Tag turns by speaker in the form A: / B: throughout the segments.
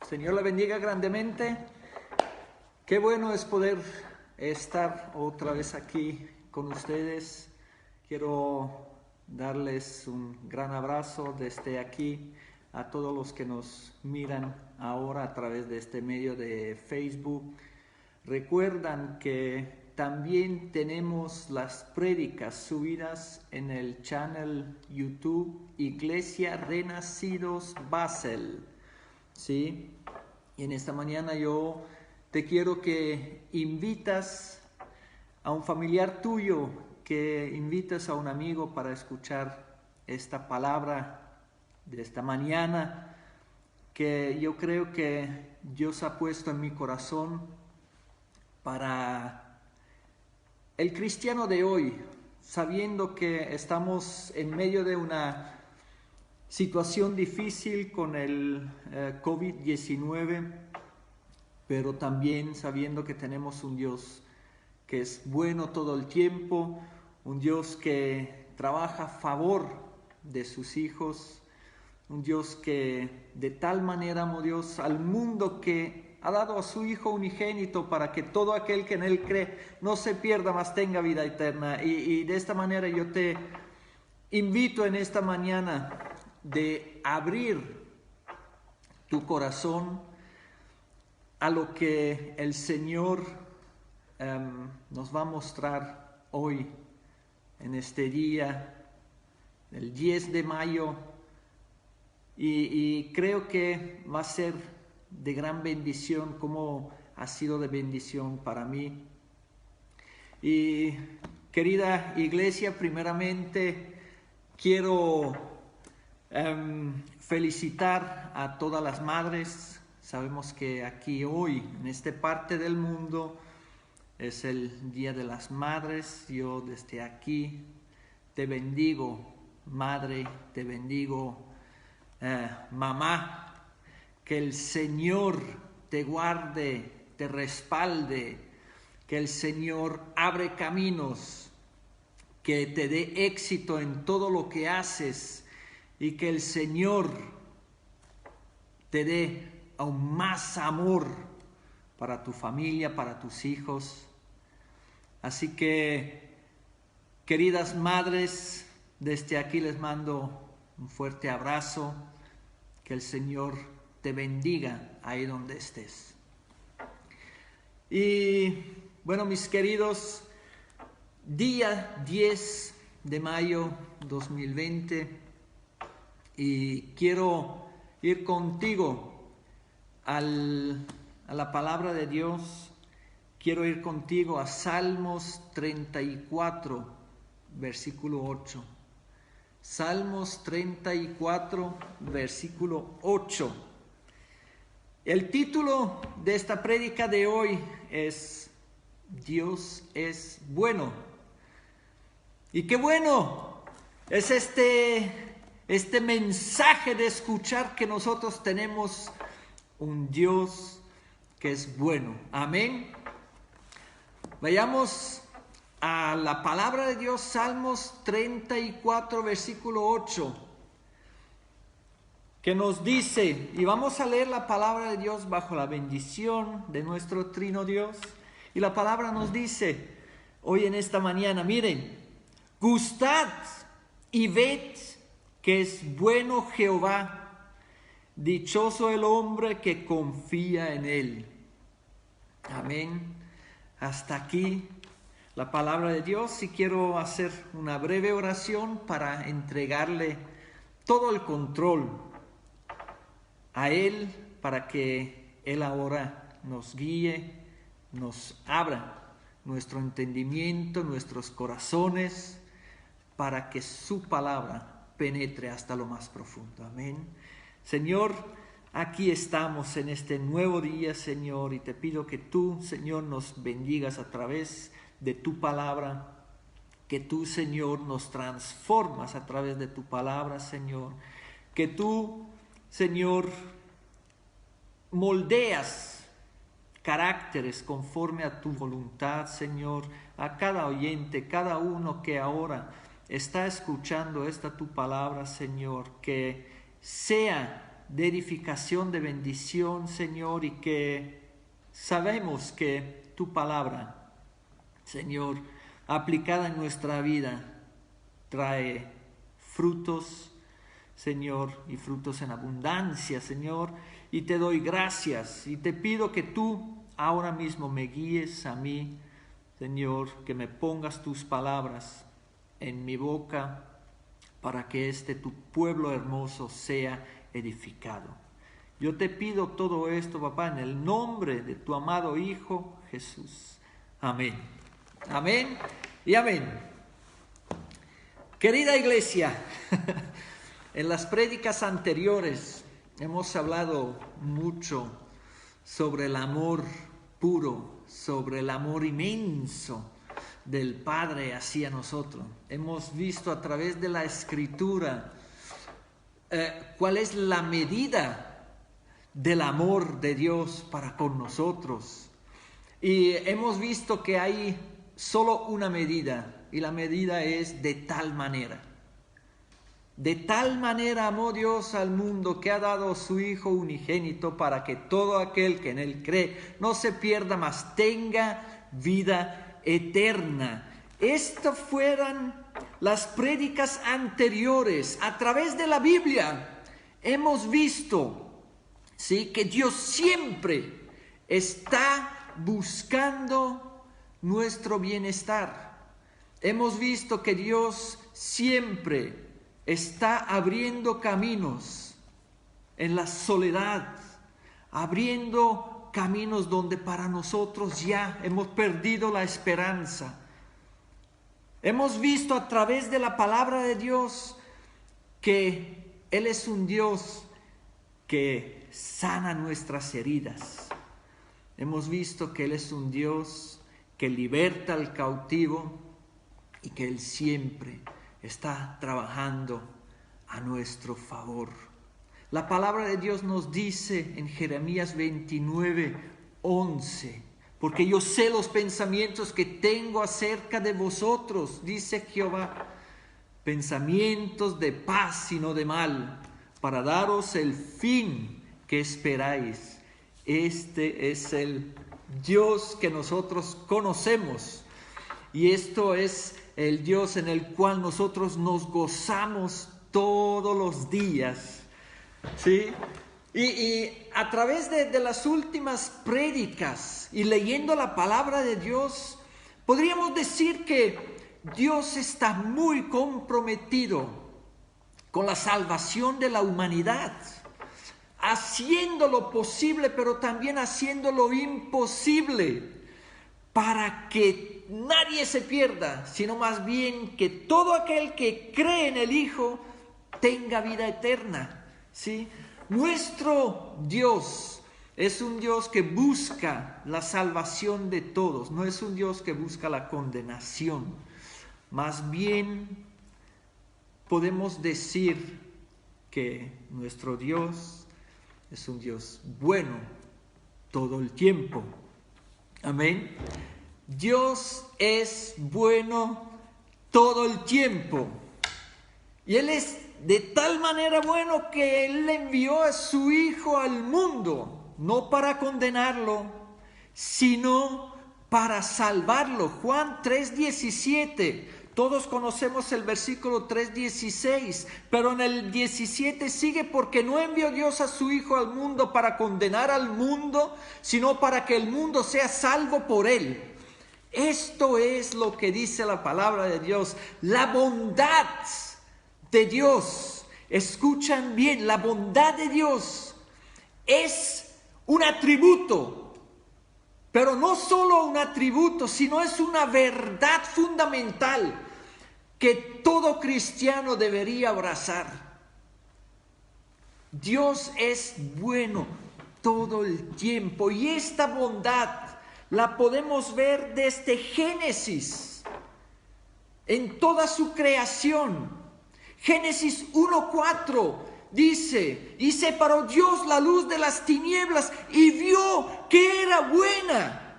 A: Señor la bendiga grandemente. Qué bueno es poder estar otra vez aquí con ustedes. Quiero darles un gran abrazo desde aquí a todos los que nos miran ahora a través de este medio de Facebook. Recuerdan que también tenemos las prédicas subidas en el channel YouTube Iglesia Renacidos Basel. ¿Sí? Y en esta mañana yo te quiero que invitas a un familiar tuyo, que invites a un amigo para escuchar esta palabra de esta mañana, que yo creo que Dios ha puesto en mi corazón para el cristiano de hoy, sabiendo que estamos en medio de una situación difícil con el COVID-19, pero también sabiendo que tenemos un Dios que es bueno todo el tiempo, un Dios que trabaja a favor de sus hijos, un Dios que de tal manera amó Dios al mundo que ha dado a su Hijo unigénito para que todo aquel que en Él cree no se pierda, mas tenga vida eterna. Y de esta manera yo te invito en esta mañana de abrir tu corazón a lo que el Señor nos va a mostrar hoy, en este día, el 10 de mayo, y creo que va a ser de gran bendición, como ha sido de bendición para mí. Y querida iglesia, primeramente quiero felicitar a todas las madres. Sabemos que aquí hoy, en esta parte del mundo, es el Día de las Madres. Yo desde aquí te bendigo, madre, te bendigo, mamá. Que el Señor te guarde, te respalde, que el Señor abre caminos, que te dé éxito en todo lo que haces y que el Señor te dé aún más amor para tu familia, para tus hijos. Así que, queridas madres, desde aquí les mando un fuerte abrazo. Que el Señor te bendiga ahí donde estés. Y bueno, mis queridos, día 10 de mayo 2020, y quiero ir contigo a la palabra de Dios. Quiero ir contigo a Salmos 34, versículo 8. Salmos 34, versículo 8. El título de esta prédica de hoy es Dios es bueno. Y qué bueno es este mensaje de escuchar que nosotros tenemos un Dios que es bueno. Amén. Vayamos a la palabra de Dios, Salmos 34, versículo 8, que nos dice, y vamos a leer la palabra de Dios bajo la bendición de nuestro Trino Dios, y la palabra nos dice hoy en esta mañana, miren, gustad y ved que es bueno Jehová, dichoso el hombre que confía en él. Amén. Hasta aquí la palabra de Dios, y quiero hacer una breve oración para entregarle todo el control a Él, para que Él ahora nos guíe, nos abra nuestro entendimiento, nuestros corazones, para que su palabra penetre hasta lo más profundo. Amén. Señor, aquí estamos en este nuevo día, Señor, y te pido que tú, Señor, nos bendigas a través de tu palabra, que tú, Señor, nos transformas a través de tu palabra, Señor, que tú, Señor, moldeas caracteres conforme a tu voluntad, Señor, a cada oyente, cada uno que ahora está escuchando esta tu palabra, Señor, que sea de edificación, de bendición, Señor, y que sabemos que tu palabra, Señor, aplicada en nuestra vida, trae frutos, Señor, y frutos en abundancia, Señor, y te doy gracias y te pido que tú ahora mismo me guíes a mí, Señor, que me pongas tus palabras en mi boca para que tu pueblo hermoso sea edificado. Yo te pido todo esto, papá, en el nombre de tu amado Hijo Jesús. Amén. Amén y amén. Querida iglesia, en las prédicas anteriores hemos hablado mucho sobre el amor puro, sobre el amor inmenso del Padre hacia nosotros. Hemos visto a través de la Escritura cuál es la medida del amor de Dios para con nosotros. Y hemos visto que hay solo una medida, y la medida es de tal manera. De tal manera amó Dios al mundo que ha dado a su Hijo unigénito para que todo aquel que en Él cree no se pierda, mas tenga vida eterna. Estas fueran las prédicas anteriores. A través de la Biblia hemos visto, ¿sí?, que Dios siempre está buscando nuestro bienestar. Hemos visto que Dios siempre está abriendo caminos en la soledad, abriendo caminos donde para nosotros ya hemos perdido la esperanza. Hemos visto a través de la palabra de Dios que Él es un Dios que sana nuestras heridas. Hemos visto que Él es un Dios que liberta al cautivo y que Él siempre está trabajando a nuestro favor. La palabra de Dios nos dice en Jeremías 29:11, porque yo sé los pensamientos que tengo acerca de vosotros, dice Jehová, pensamientos de paz y no de mal, para daros el fin que esperáis. Este es el Dios que nosotros conocemos, y esto es el Dios en el cual nosotros nos gozamos todos los días, ¿sí? Y a través de las últimas prédicas y leyendo la palabra de Dios, podríamos decir que Dios está muy comprometido con la salvación de la humanidad, haciendo lo posible, pero también haciendo lo imposible, para que nadie se pierda, sino más bien que todo aquel que cree en el Hijo tenga vida eterna, ¿sí? Nuestro Dios es un Dios que busca la salvación de todos, no es un Dios que busca la condenación. Más bien podemos decir que nuestro Dios es un Dios bueno todo el tiempo. Amén. Dios es bueno todo el tiempo. Y Él es de tal manera bueno que Él envió a su Hijo al mundo, no para condenarlo, sino para salvarlo. Juan 3:17. Todos conocemos el versículo 3:16, pero en el 17 sigue: porque no envió Dios a su Hijo al mundo para condenar al mundo, sino para que el mundo sea salvo por Él. Esto es lo que dice la palabra de Dios. La bondad de Dios, escuchan bien, la bondad de Dios es un atributo, pero no solo un atributo, sino es una verdad fundamental que todo cristiano debería abrazar. Dios es bueno todo el tiempo, y esta bondad la podemos ver desde Génesis, en toda su creación. Génesis 1:4 dice: y separó Dios la luz de las tinieblas y vio que era buena.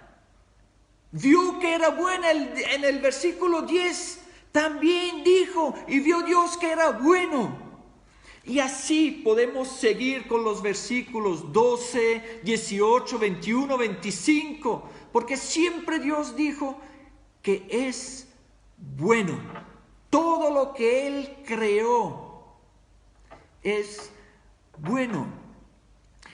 A: Vio que era buena. En el versículo 10 también dijo: y vio Dios que era bueno. Y así podemos seguir con los versículos 12, 18, 21, 25, porque siempre Dios dijo que es bueno. Todo lo que Él creó es bueno.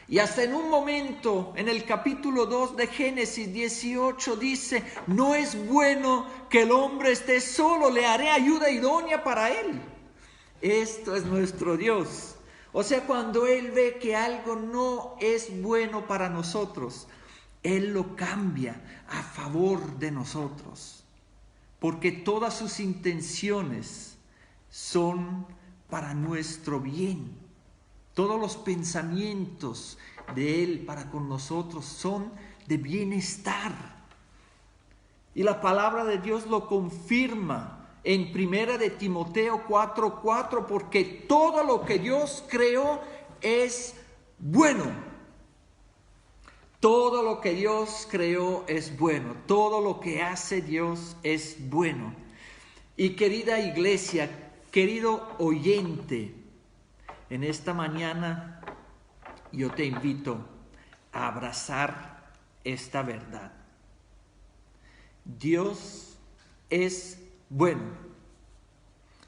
A: Y hasta en un momento, en el capítulo 2 de Génesis 18, dice: no es bueno que el hombre esté solo, le haré ayuda idónea para él. Esto es nuestro Dios. O sea, cuando Él ve que algo no es bueno para nosotros, Él lo cambia a favor de nosotros. Porque todas sus intenciones son para nuestro bien. Todos los pensamientos de Él para con nosotros son de bienestar. Y la palabra de Dios lo confirma en 1 de Timoteo 4:4, porque todo lo que Dios creó es bueno. Todo lo que Dios creó es bueno. Todo lo que hace Dios es bueno. Y querida iglesia, querido oyente, en esta mañana yo te invito a abrazar esta verdad. Dios es bueno.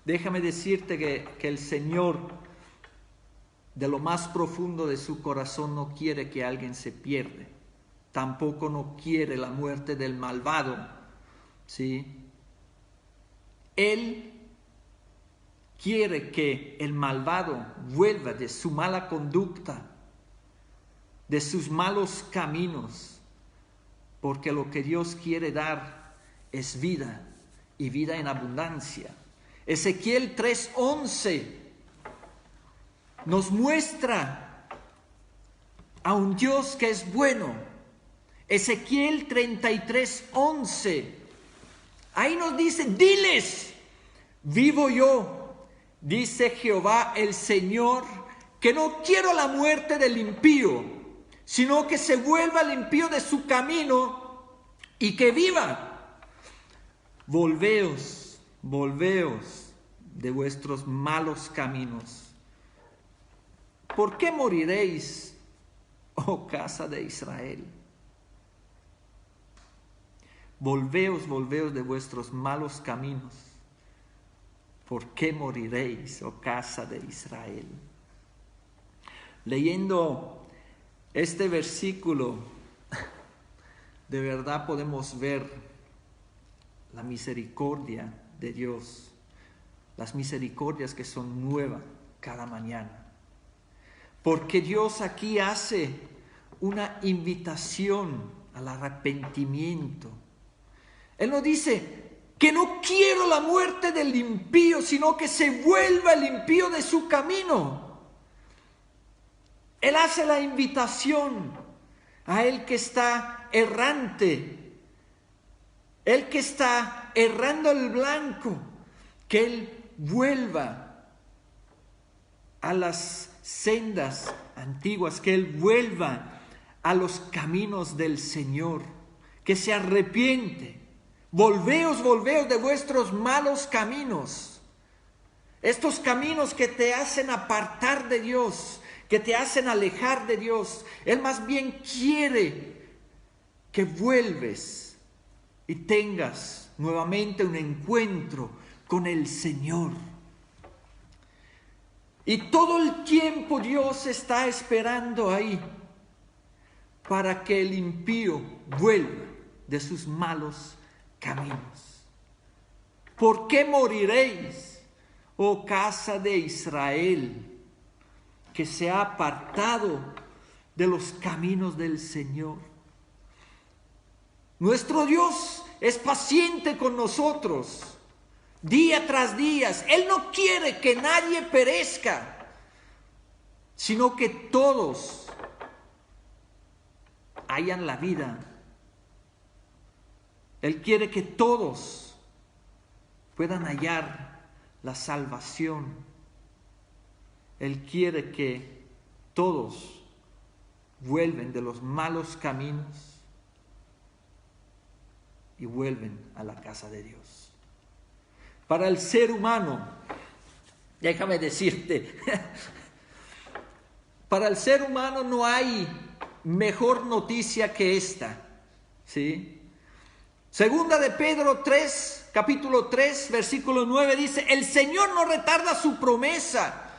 A: Déjame decirte que el Señor, de lo más profundo de su corazón, no quiere que alguien se pierda. Tampoco no quiere la muerte del malvado. ¿Sí? Él quiere que el malvado vuelva de su mala conducta, de sus malos caminos, porque lo que Dios quiere dar es vida y vida en abundancia. Ezequiel 3:11 nos muestra a un Dios que es bueno. Ezequiel 33:11, ahí nos dice: diles, vivo yo, dice Jehová el Señor, que no quiero la muerte del impío, sino que se vuelva el impío de su camino y que viva. Volveos de vuestros malos caminos. ¿Por qué moriréis, oh casa de Israel? Volveos de vuestros malos caminos. ¿Por qué moriréis, oh casa de Israel? Leyendo este versículo, de verdad podemos ver la misericordia de Dios, las misericordias que son nuevas cada mañana. Porque Dios aquí hace una invitación al arrepentimiento. Él no dice que no quiero la muerte del impío, sino que se vuelva el impío de su camino. Él hace la invitación a el que está errante, el que está errando el blanco, que él vuelva a las sendas antiguas, que él vuelva a los caminos del Señor, que se arrepiente. Volveos de vuestros malos caminos, estos caminos que te hacen apartar de Dios, que te hacen alejar de Dios. Él más bien quiere que vuelves y tengas nuevamente un encuentro con el Señor. Y todo el tiempo Dios está esperando ahí para que el impío vuelva de sus malos caminos. ¿Por qué moriréis, oh casa de Israel, que se ha apartado de los caminos del Señor? Nuestro Dios es paciente con nosotros, día tras día. Él no quiere que nadie perezca, sino que todos hayan la vida. Él quiere que todos puedan hallar la salvación. Él quiere que todos vuelven de los malos caminos y vuelven a la casa de Dios. Para el ser humano, Déjame decirte, para el ser humano no hay mejor noticia que esta, ¿sí? Segunda de Pedro 3, capítulo 3, versículo 9 dice, el Señor no retarda su promesa,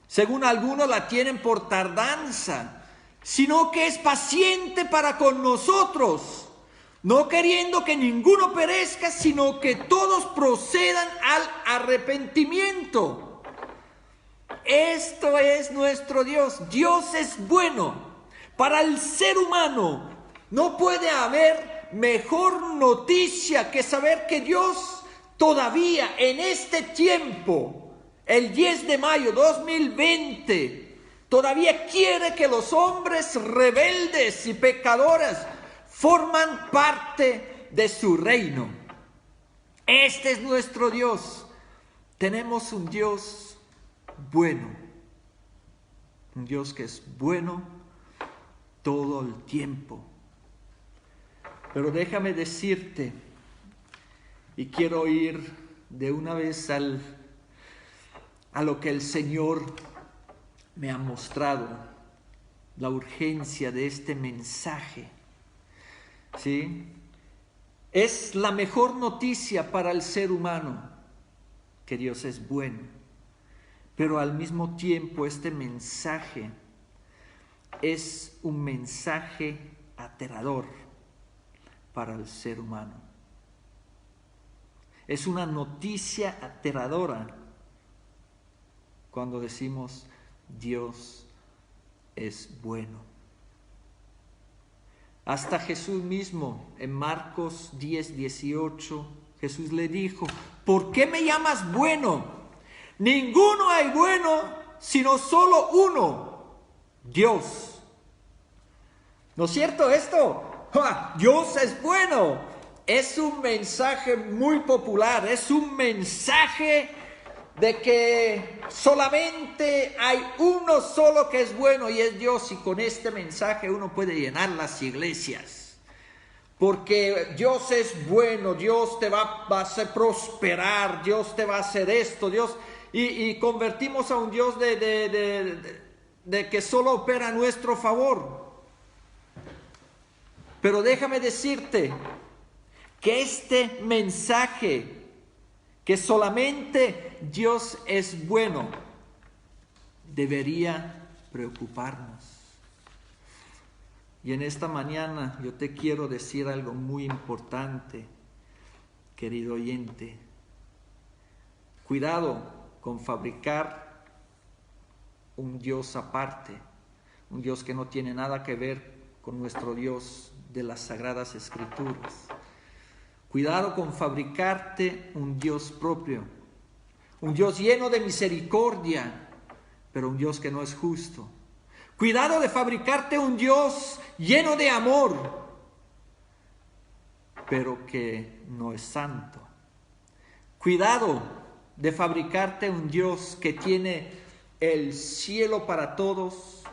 A: según algunos la tienen por tardanza, sino que es paciente para con nosotros, no queriendo que ninguno perezca, sino que todos procedan al arrepentimiento. Esto es nuestro Dios. Dios es bueno. Para el ser humano no puede haber mejor noticia que saber que Dios todavía en este tiempo, el 10 de mayo 2020, todavía quiere que los hombres rebeldes y pecadores forman parte de su reino. Este es nuestro Dios. Tenemos un Dios bueno, un Dios que es bueno todo el tiempo. Pero déjame decirte, y quiero ir de una vez a lo que el Señor me ha mostrado, la urgencia de este mensaje, ¿sí? Es la mejor noticia para el ser humano, que Dios es bueno. Pero al mismo tiempo este mensaje es un mensaje aterrador para el ser humano. Es una noticia aterradora cuando decimos Dios es bueno. Hasta Jesús mismo, en Marcos 10, 18, Jesús le dijo, ¿por qué me llamas bueno? Ninguno hay bueno, sino solo uno, Dios. ¿No es cierto esto? ¡Ja! Dios es bueno. Es un mensaje muy popular, es un mensaje de que solamente hay uno solo que es bueno y es Dios, y con este mensaje uno puede llenar las iglesias, porque Dios es bueno, Dios te va a hacer prosperar, Dios te va a hacer esto, Dios, y convertimos a un Dios de que solo opera a nuestro favor. Pero déjame decirte que este mensaje, que solamente Dios es bueno, debería preocuparnos. Y en esta mañana yo te quiero decir algo muy importante, querido oyente. Cuidado con fabricar un Dios aparte, un Dios que no tiene nada que ver con nuestro Dios de las Sagradas Escrituras. Cuidado con fabricarte un Dios propio, un Dios lleno de misericordia, pero un Dios que no es justo. Cuidado de fabricarte un Dios lleno de amor, pero que no es santo. Cuidado de fabricarte un Dios que tiene el cielo para todos,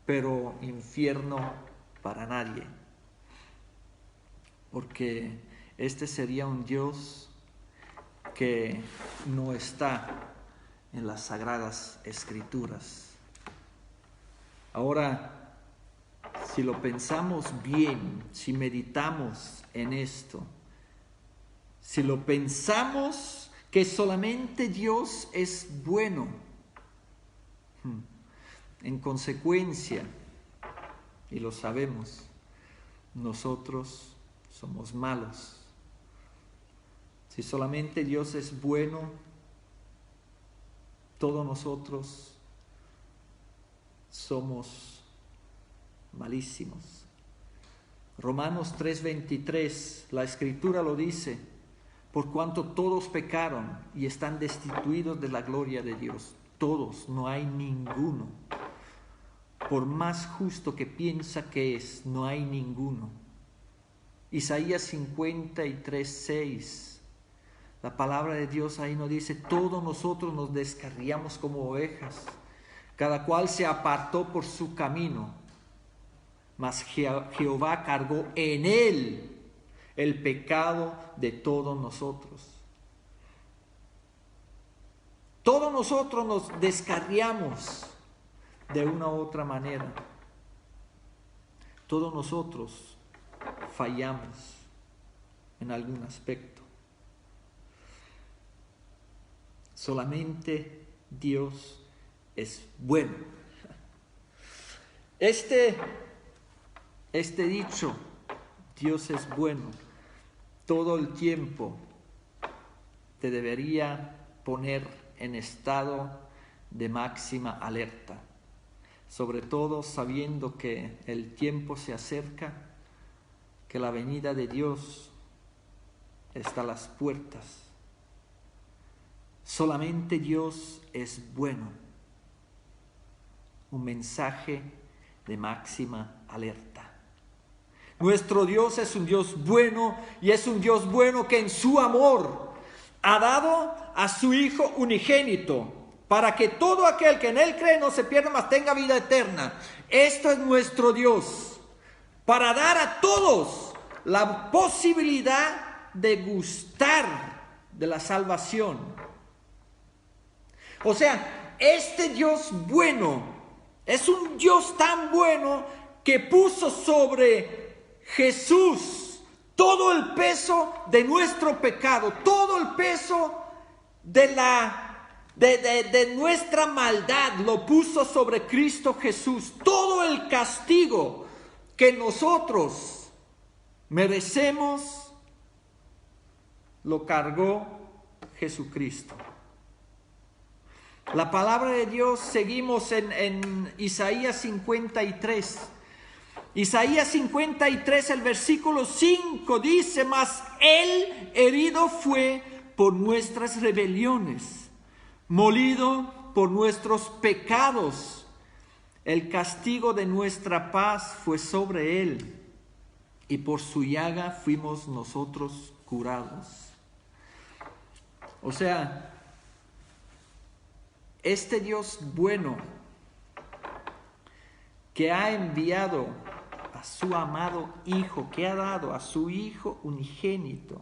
A: pero infierno para nadie. Porque este sería un Dios que no está en las Sagradas Escrituras. Ahora, si lo pensamos bien, si meditamos en esto, si lo pensamos que solamente Dios es bueno, en consecuencia, y lo sabemos, nosotros somos malos. Si solamente Dios es bueno, todos nosotros somos malísimos. Romanos 3:23, la Escritura lo dice, por cuanto todos pecaron y están destituidos de la gloria de Dios. Todos, no hay ninguno. Por más justo que piensa que es, no hay ninguno. Isaías 53:6, la palabra de Dios ahí nos dice, todos nosotros nos descarriamos como ovejas, cada cual se apartó por su camino, mas Jehová cargó en él el pecado de todos nosotros. Todos nosotros nos descarriamos de una u otra manera. Todos nosotros fallamos en algún aspecto. Solamente Dios es bueno. Este dicho, Dios es bueno, todo el tiempo te debería poner en estado de máxima alerta, sobre todo sabiendo que el tiempo se acerca, que la venida de Dios está a las puertas. Solamente Dios es bueno. Un mensaje de máxima alerta. Nuestro Dios es un Dios bueno, y es un Dios bueno que en su amor ha dado a su Hijo unigénito, para que todo aquel que en Él cree no se pierda, mas tenga vida eterna. Esto es nuestro Dios, para dar a todos la posibilidad de gustar de la salvación. O sea, este Dios bueno es un Dios tan bueno que puso sobre Jesús todo el peso de nuestro pecado, todo el peso de nuestra maldad lo puso sobre Cristo Jesús. Todo el castigo que nosotros merecemos lo cargó Jesucristo. La palabra de Dios, seguimos en Isaías 53. Isaías 53, el versículo 5 dice: mas Él herido fue por nuestras rebeliones, molido por nuestros pecados. El castigo de nuestra paz fue sobre Él, y por su llaga fuimos nosotros curados. O sea, este Dios bueno que ha enviado a su amado Hijo, que ha dado a su Hijo unigénito,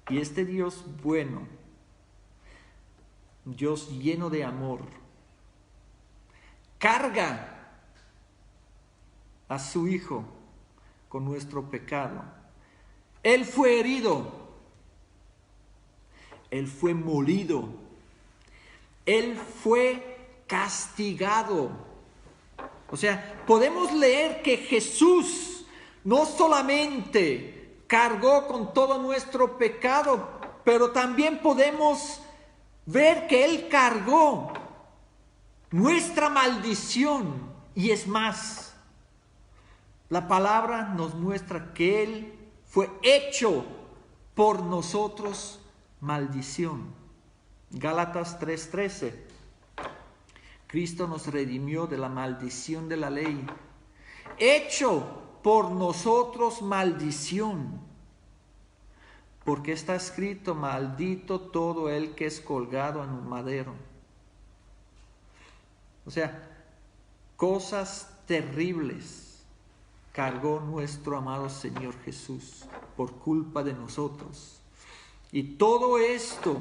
A: y este Dios bueno, Dios lleno de amor, carga a su Hijo con nuestro pecado. Él fue herido, Él fue molido, Él fue castigado. O sea, podemos leer que Jesús no solamente cargó con todo nuestro pecado, pero también podemos ver que Él cargó nuestra maldición. Y es más, la palabra nos muestra que Él fue hecho por nosotros maldición. Gálatas 3:13. Cristo nos redimió de la maldición de la ley, hecho por nosotros maldición, porque está escrito: maldito todo el que es colgado en un madero. O sea, cosas terribles cargó nuestro amado Señor Jesús por culpa de nosotros. Y todo esto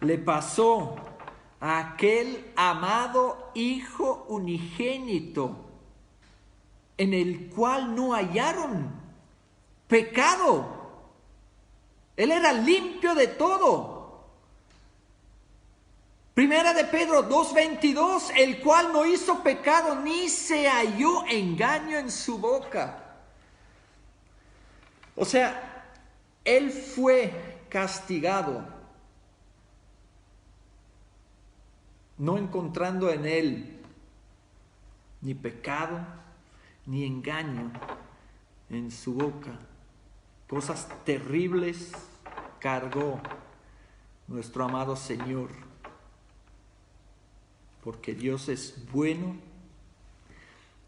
A: le pasó a aquel amado Hijo unigénito, en el cual no hallaron pecado. Él era limpio de todo. Primera de Pedro 2:22, el cual no hizo pecado, ni se halló engaño en su boca. O sea, Él fue castigado, no encontrando en Él ni pecado, ni engaño en su boca. Cosas terribles cargó nuestro amado Señor, porque Dios es bueno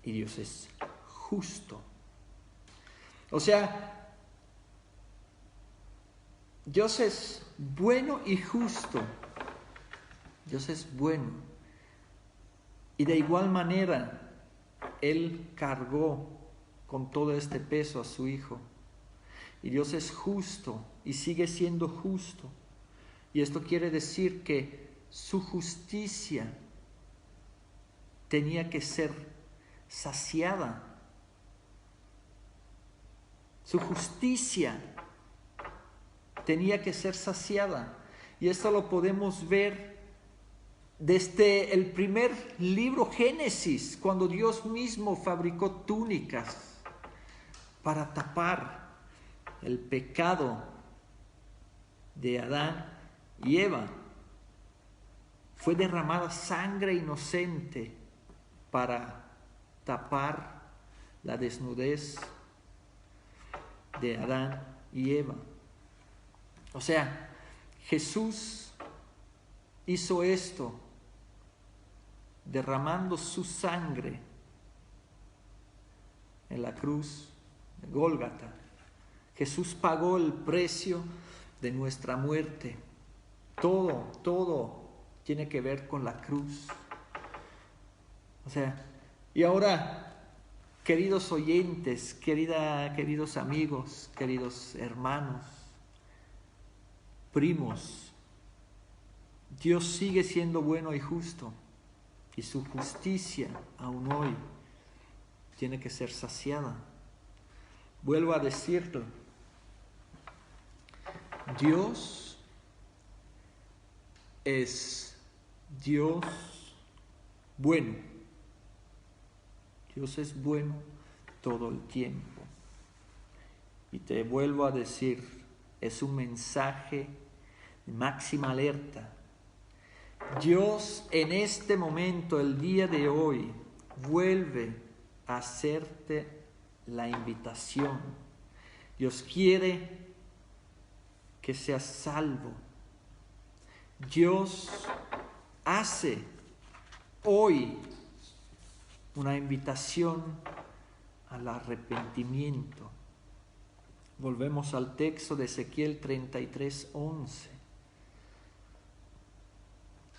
A: y Dios es justo. O sea, Dios es bueno y justo. Dios es bueno. Y de igual manera, Él cargó con todo este peso a su Hijo. Y Dios es justo y sigue siendo justo. Y esto quiere decir que su justicia tenía que ser saciada. Su justicia tenía que ser saciada. Y esto lo podemos ver desde el primer libro Génesis, cuando Dios mismo fabricó túnicas para tapar el pecado de Adán y Eva. Fue derramada sangre inocente para tapar la desnudez de Adán y Eva. O sea, Jesús hizo esto derramando su sangre en la cruz de Gólgata. Jesús pagó el precio de nuestra muerte. Todo tiene que ver con la cruz. O sea, y ahora, queridos oyentes, queridos amigos, queridos hermanos, primos, Dios sigue siendo bueno y justo, y su justicia aún hoy tiene que ser saciada. Vuelvo a decirlo, Dios es Dios bueno. Dios es bueno todo el tiempo. Y te vuelvo a decir, es un mensaje de máxima alerta. Dios en este momento, el día de hoy, vuelve a hacerte la invitación. Dios quiere que seas salvo. Dios hace hoy una invitación al arrepentimiento. Volvemos al texto de Ezequiel 33:11.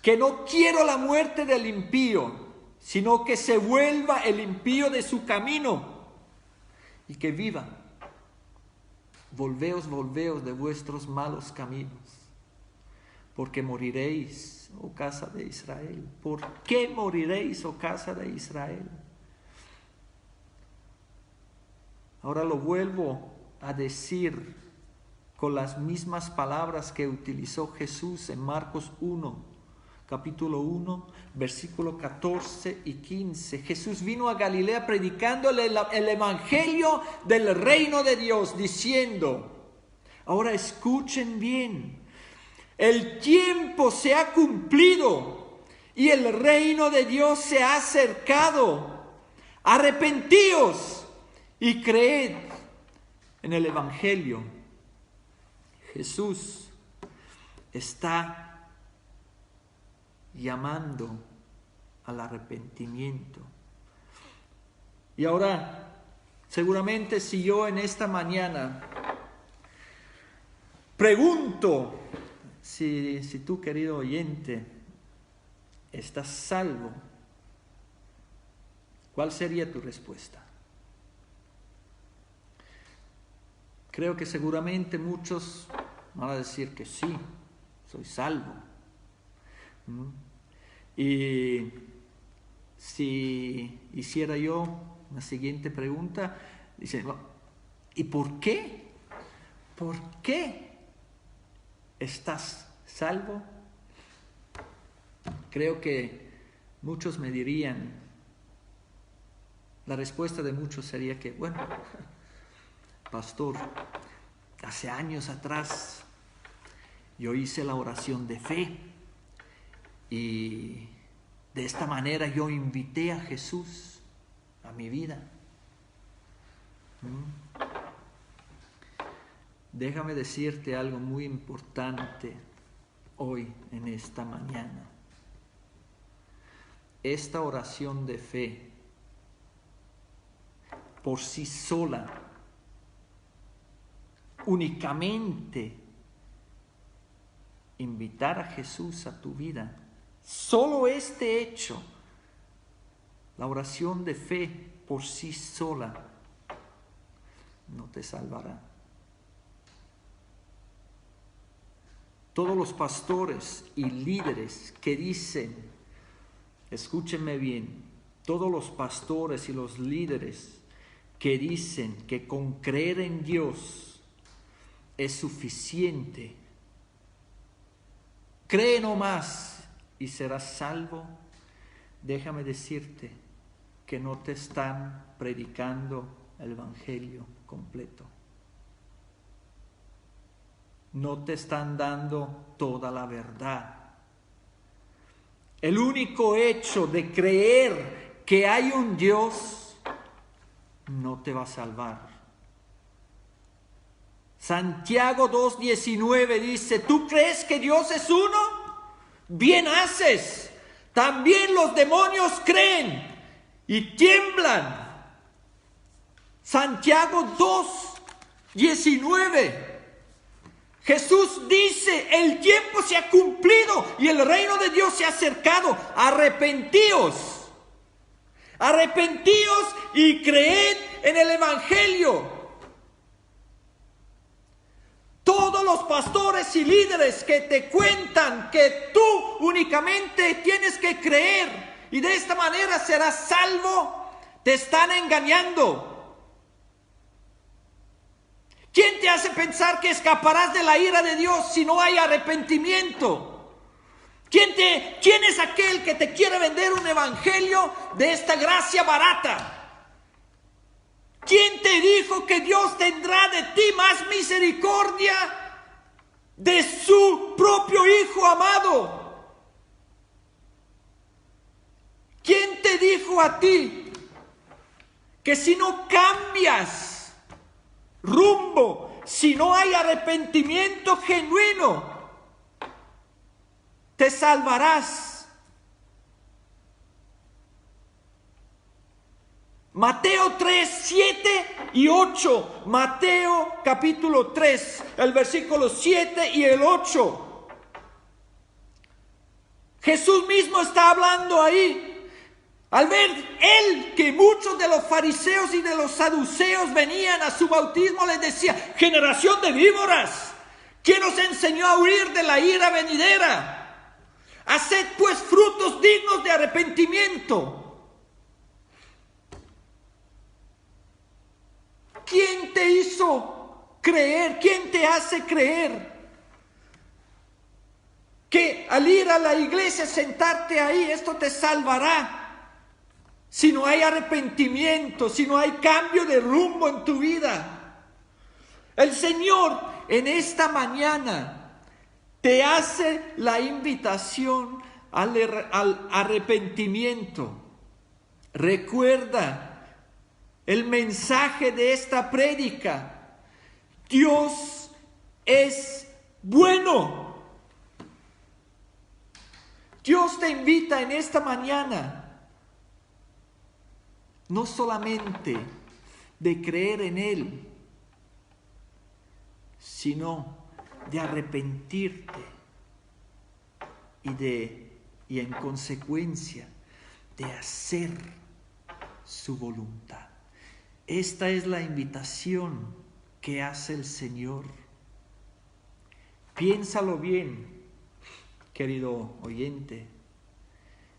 A: Que no quiero la muerte del impío, sino que se vuelva el impío de su camino y que viva. Volveos de vuestros malos caminos, porque moriréis, oh casa de Israel. ¿Por qué moriréis, oh casa de Israel? Ahora lo vuelvo a decir con las mismas palabras que utilizó Jesús en Marcos 1. Capítulo 1, versículo 14 y 15. Jesús vino a Galilea predicando el evangelio del reino de Dios, diciendo, ahora escuchen bien, el tiempo se ha cumplido y el reino de Dios se ha acercado. Arrepentíos y creed en el evangelio. Jesús está llamando al arrepentimiento. Y ahora, seguramente si yo en esta mañana pregunto si tú, querido oyente, estás salvo, ¿cuál sería tu respuesta? Creo que seguramente muchos van a decir que sí, soy salvo. Y si hiciera yo una siguiente pregunta, dice, ¿y por qué? ¿Por qué estás salvo? Creo que muchos me dirían, la respuesta de muchos sería que, bueno, pastor, hace años atrás yo hice la oración de fe y de esta manera yo invité a Jesús a mi vida. Déjame decirte algo muy importante hoy en esta mañana. Esta oración de fe por sí sola, únicamente invitar a Jesús a tu vida, solo este hecho, la oración de fe por sí sola, no te salvará. todos los pastores y líderes que dicen, escúchenme bien, todos los pastores y los líderes que dicen que con creer en Dios es suficiente, cree nomás y serás salvo, déjame decirte que no te están predicando el evangelio completo. No te están dando toda la verdad. El único hecho de creer que hay un Dios no te va a salvar. Santiago 2:19 dice, ¿tú crees que Dios es uno? Bien haces. También los demonios creen y tiemblan. Santiago 2:19. Jesús dice, el tiempo se ha cumplido y el reino de Dios se ha acercado. Arrepentíos. Arrepentíos y creed en el evangelio. Todos los pastores y líderes que te cuentan que tú únicamente tienes que creer y de esta manera serás salvo, te están engañando. ¿Quién te hace pensar que escaparás de la ira de Dios si no hay arrepentimiento? ¿Quién es aquel que te quiere vender un evangelio de esta gracia barata? ¿Quién te dijo que Dios tendrá de ti más misericordia de su propio Hijo amado? ¿Quién te dijo a ti que si no cambias rumbo, si no hay arrepentimiento genuino, te salvarás? Mateo 3, 7 y 8. Mateo capítulo 3, el versículo 7 y el 8. Jesús mismo está hablando ahí. Al ver él que muchos de los fariseos y de los saduceos venían a su bautismo, les decía, generación de víboras, ¿quién os enseñó a huir de la ira venidera? Haced pues frutos dignos de arrepentimiento. ¿Quién te hizo creer? ¿Quién te hace creer que al ir a la iglesia, sentarte ahí, esto te salvará? Si no hay arrepentimiento, si no hay cambio de rumbo en tu vida. El Señor en esta mañana te hace la invitación al arrepentimiento. Recuerda el mensaje de esta prédica. Dios es bueno. Dios te invita en esta mañana no solamente de creer en Él, sino de arrepentirte y en consecuencia de hacer su voluntad. Esta es la invitación que hace el Señor. Piénsalo bien, querido oyente.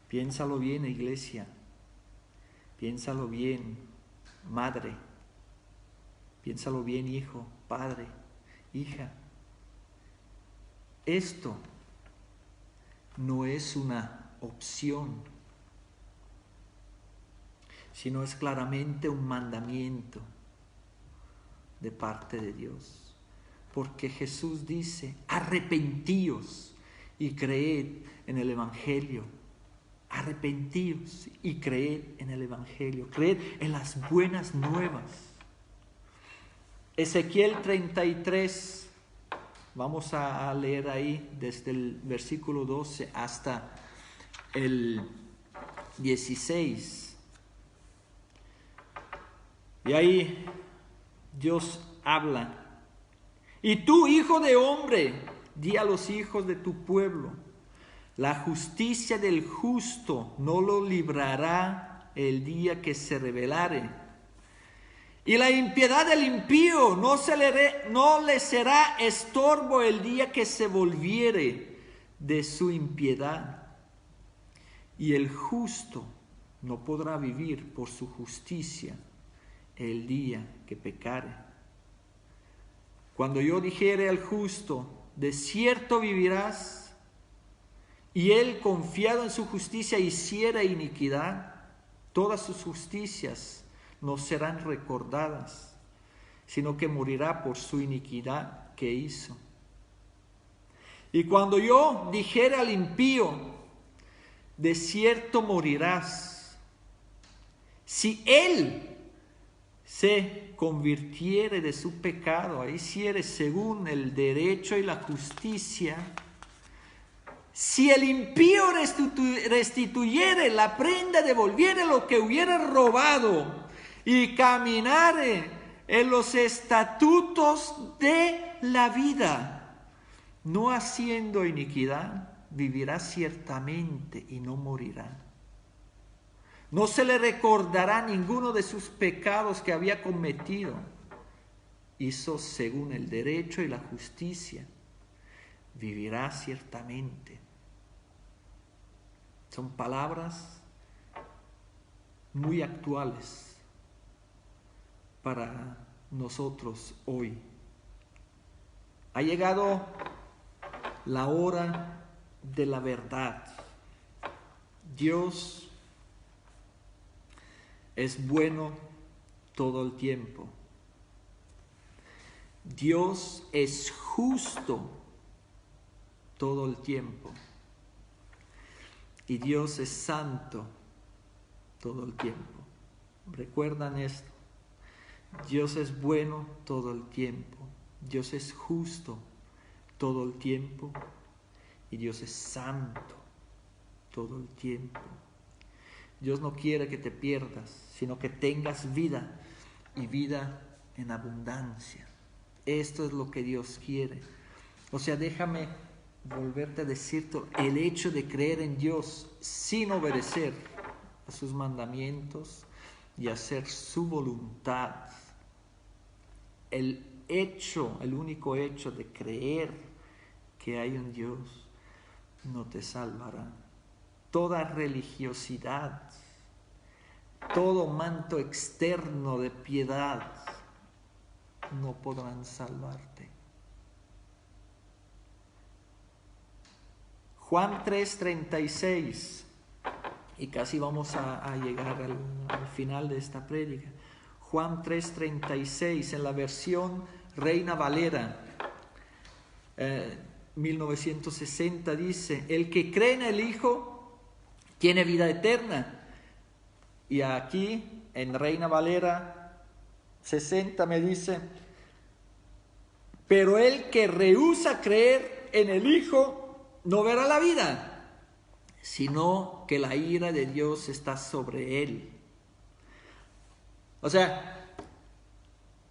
A: Piénsalo bien, iglesia. Piénsalo bien, madre. Piénsalo bien, hijo, padre, hija. Esto no es una opción, sino es claramente un mandamiento de parte de Dios. Porque Jesús dice, arrepentíos y creed en el evangelio. Arrepentíos y creed en el evangelio, creed en las buenas nuevas. Ezequiel 33, vamos a leer ahí desde el versículo 12 hasta el 16. Y ahí Dios habla. Y tú, hijo de hombre, di a los hijos de tu pueblo, la justicia del justo no lo librará el día que se rebelare, Y la impiedad del impío no le será estorbo el día que se volviere de su impiedad. Y el justo no podrá vivir por su justicia el día que pecare. Cuando yo dijere al justo, de cierto vivirás, y él, confiado en su justicia, hiciera iniquidad, todas sus justicias no serán recordadas, sino que morirá por su iniquidad que hizo. Y cuando yo dijere al impío, de cierto morirás, si él se convirtiere de su pecado, ahí hiciere según el derecho y la justicia, si el impío restituyere la prenda, devolviere lo que hubiere robado, y caminare en los estatutos de la vida, no haciendo iniquidad, vivirá ciertamente y no morirá. No se le recordará ninguno de sus pecados que había cometido. Hizo según el derecho y la justicia, vivirá ciertamente. Son palabras muy actuales para nosotros hoy. Ha llegado la hora de la verdad. Dios es bueno todo el tiempo. Dios es justo todo el tiempo. Y Dios es santo todo el tiempo. ¿Recuerdan esto? Dios es bueno todo el tiempo. Dios es justo todo el tiempo. Y Dios es santo todo el tiempo. Dios no quiere que te pierdas, sino que tengas vida y vida en abundancia. Esto es lo que Dios quiere. O sea, déjame volverte a decir, el hecho de creer en Dios sin obedecer a sus mandamientos y hacer su voluntad, el único hecho de creer que hay un Dios no te salvará. Toda religiosidad, todo manto externo de piedad no podrán salvarte. Juan 3:36, y casi vamos a llegar al final de esta prédica. Juan 3:36, en la versión Reina Valera 1960, dice: el que cree en el Hijo tiene vida eterna. Y aquí en Reina Valera 60 me dice: pero el que rehúsa creer en el Hijo no verá la vida, sino que la ira de Dios está sobre él. O sea,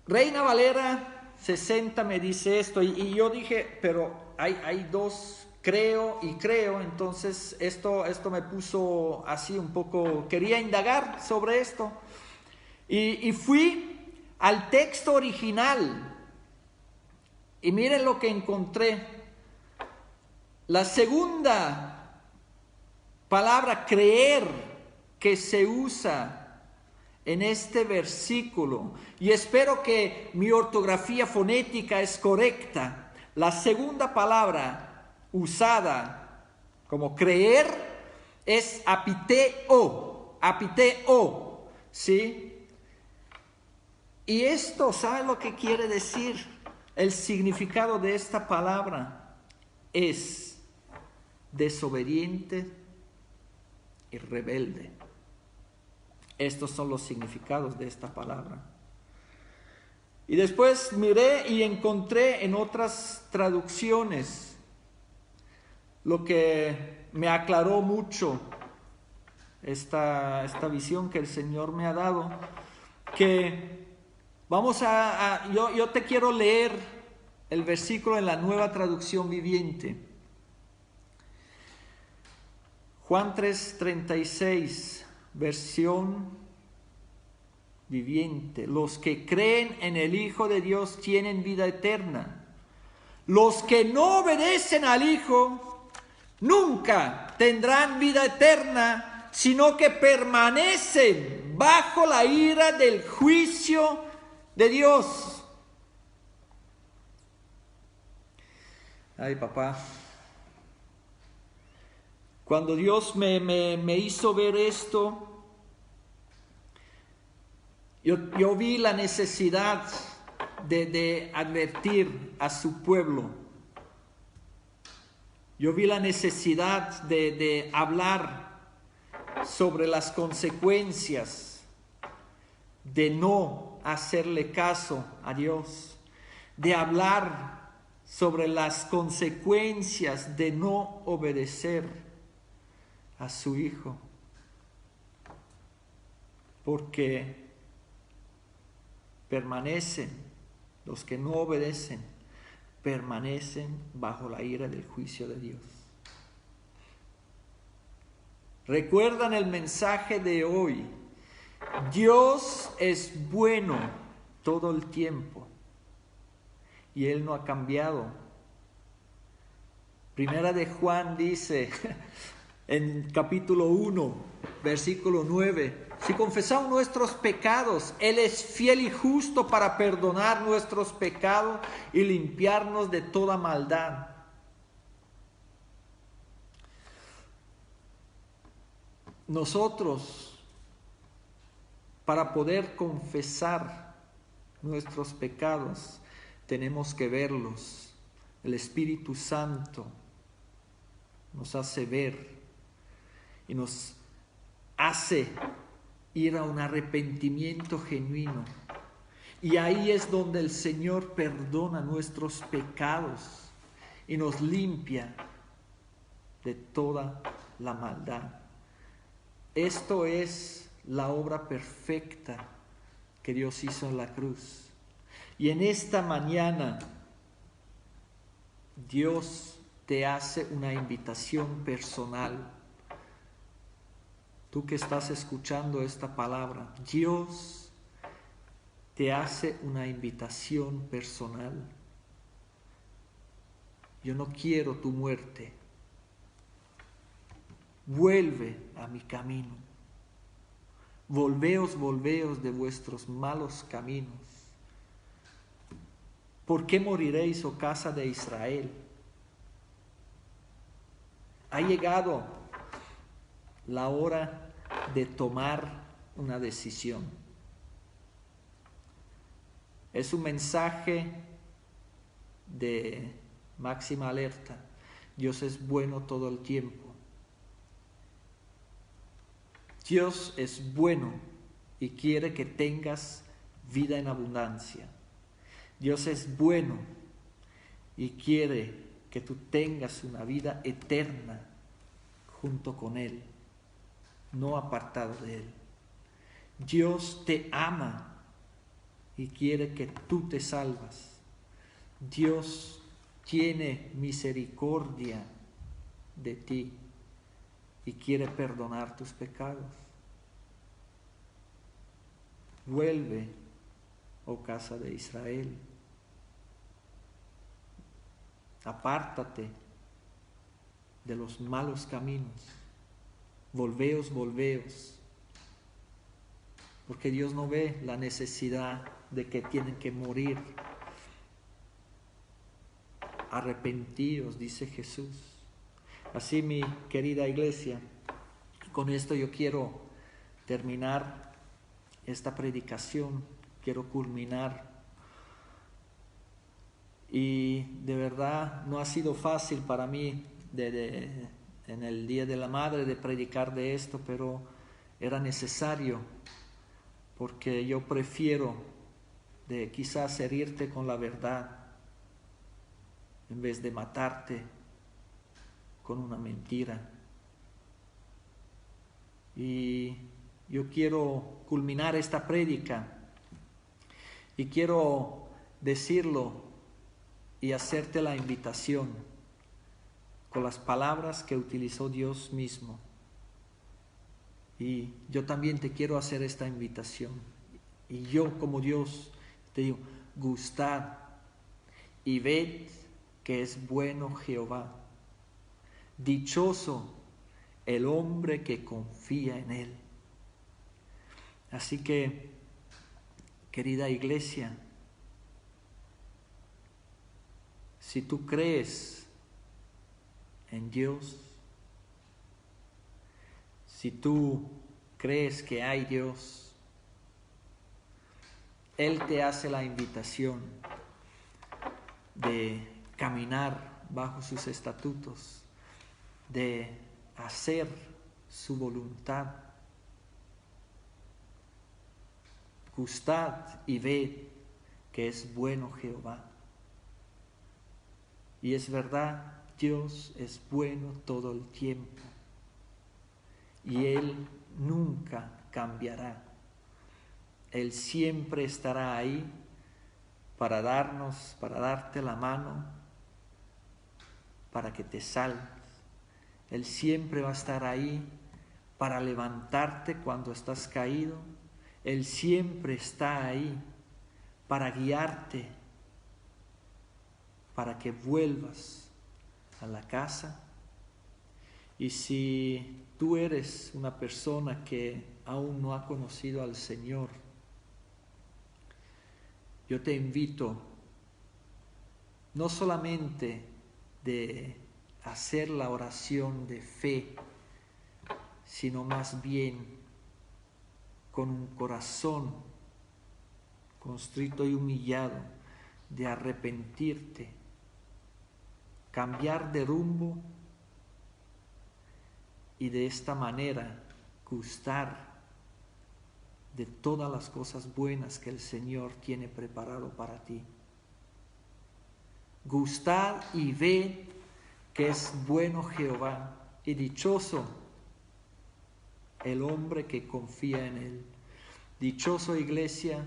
A: Reina Valera 60 me dice esto, y yo dije, pero hay dos, creo y creo. Entonces esto me puso así un poco, quería indagar sobre esto, y fui al texto original, y miren lo que encontré. La segunda palabra, creer, que se usa en este versículo, y espero que mi ortografía fonética es correcta, la segunda palabra usada como creer es apiteo, ¿sí? Y esto, ¿sabe lo que quiere decir? El significado de esta palabra es desobediente y rebelde. Estos son los significados de esta palabra. Y después miré y encontré en otras traducciones lo que me aclaró mucho esta visión que el Señor me ha dado, que yo te quiero leer el versículo en la Nueva Traducción Viviente. Juan 3:36, versión viviente. Los que creen en el Hijo de Dios tienen vida eterna. Los que no obedecen al Hijo nunca tendrán vida eterna, sino que permanecen bajo la ira del juicio de Dios. Ay, papá. Cuando Dios me hizo ver esto, yo vi la necesidad de advertir a su pueblo. Yo vi la necesidad de hablar sobre las consecuencias de no hacerle caso a Dios, de hablar sobre las consecuencias de no obedecer a su Hijo, porque los que no obedecen, permanecen bajo la ira del juicio de Dios. ¿Recuerdan el mensaje de hoy? Dios es bueno todo el tiempo y Él no ha cambiado. Primera de Juan dice en capítulo 1, versículo 9, si confesamos nuestros pecados, Él es fiel y justo para perdonar nuestros pecados y limpiarnos de toda maldad. Nosotros, para poder confesar nuestros pecados, tenemos que verlos. El Espíritu Santo nos hace ver y nos hace ir a un arrepentimiento genuino. Y ahí es donde el Señor perdona nuestros pecados y nos limpia de toda la maldad. Esto es la obra perfecta que Dios hizo en la cruz. Y en esta mañana Dios te hace una invitación personal. Tú que estás escuchando esta palabra, Dios te hace una invitación personal. Yo no quiero tu muerte. Vuelve a mi camino. Volveos de vuestros malos caminos. ¿Por qué moriréis, oh casa de Israel? Ha llegado la hora de tomar una decisión. Es un mensaje de máxima alerta. Dios es bueno todo el tiempo. Dios es bueno y quiere que tengas vida en abundancia. Dios es bueno y quiere que tú tengas una vida eterna junto con Él, no apartado de Él. Dios te ama y quiere que tú te salvas. Dios tiene misericordia de ti y quiere perdonar tus pecados. Vuelve, oh casa de Israel. Apártate de los malos caminos. Volveos. Porque Dios no ve la necesidad de que tienen que morir. Arrepentíos, dice Jesús. Así, mi querida iglesia, con esto yo quiero terminar esta predicación, quiero culminar. Y de verdad no ha sido fácil para mí en el Día de la Madre de predicar de esto, pero era necesario, porque yo prefiero de quizás herirte con la verdad en vez de matarte con una mentira. Y yo quiero culminar esta prédica y quiero decirlo y hacerte la invitación con las palabras que utilizó Dios mismo. Y yo también te quiero hacer esta invitación. Y yo como Dios te digo, gustad y ved que es bueno Jehová. Dichoso el hombre que confía en Él. Así que, querida iglesia, si tú crees en Dios, si tú crees que hay Dios, Él te hace la invitación de caminar bajo sus estatutos, de hacer su voluntad. Gustad y ved que es bueno Jehová. Y es verdad, Dios es bueno todo el tiempo. Y Él nunca cambiará. Él siempre estará ahí para darte la mano, para que te salves. Él siempre va a estar ahí para levantarte cuando estás caído. Él siempre está ahí para guiarte, para que vuelvas a la casa. Y si tú eres una persona que aún no ha conocido al Señor, yo te invito no solamente de hacer la oración de fe, sino más bien con un corazón constrito y humillado, de arrepentirte, cambiar de rumbo y de esta manera gustar de todas las cosas buenas que el Señor tiene preparado para ti. Gustad y ved que es bueno Jehová, y dichoso el hombre que confía en Él. Dichoso, iglesia,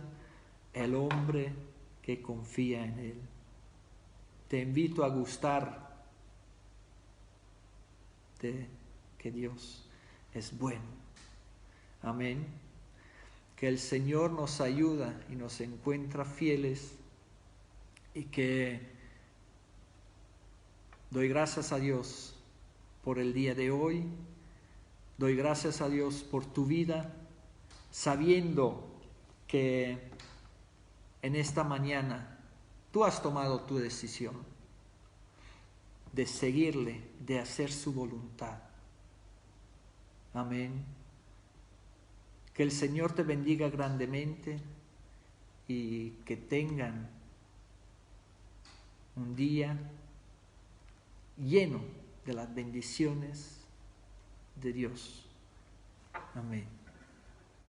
A: el hombre que confía en Él. Te invito a gustar de que Dios es bueno. Amén. Que el Señor nos ayuda y nos encuentra fieles, y que doy gracias a Dios por el día de hoy. Doy gracias a Dios por tu vida, sabiendo que en esta mañana tú has tomado tu decisión de seguirle, de hacer su voluntad. Amén. Que el Señor te bendiga grandemente y que tengan un día lleno de las bendiciones de Dios. Amén.